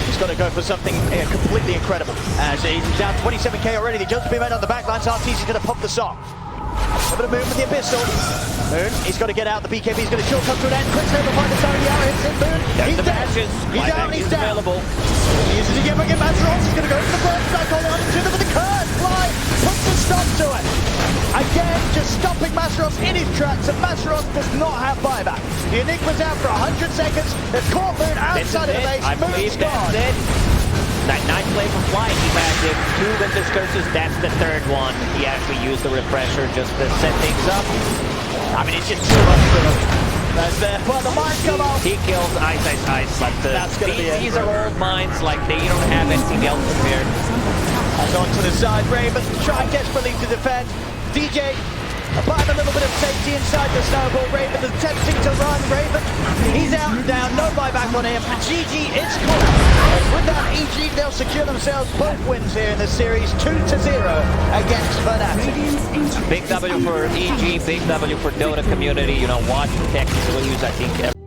He's got to go for something completely incredible. As he's down 27k already. The jump's been made on the back line, so Arteezy's going to pop the song. A bit of Moon with the Abyssal. Moon, he's got to get out. The BKB is going to sure come to an end. Quick save by the time of the hour hits him. Moon, there's he's the dead. matches. He's down, he's down. Available. He uses again, but again, Masteros is going to go for the first strike on the Unintended with the curse. Fly, puts a stop to it. Again, just stopping Masteros in his tracks, and Masteros does not have buyback. The Enigma's out for 100 seconds. They've caught Moon outside of the base. I believe that's it. That nice play from Fly, he had two Winter's Curses, that's the third one. He actually used the refresher just to set things up. I mean, it's just too much for him. That's there. Well, the mines come off. He kills Ice, but these are old mines, like they don't have anything else prepared. That's on to the side, Raven trying desperately to defend. DJ applying a little bit of safety inside the snowball. Raven attempting to run. Raven, he's out and down, no buyback on him. GG is caught. With that EG, they'll secure themselves both wins here in the series, 2-0 against Fnatic. Big W for EG, big W for Dota community. You know, watch the Texas lose, I think.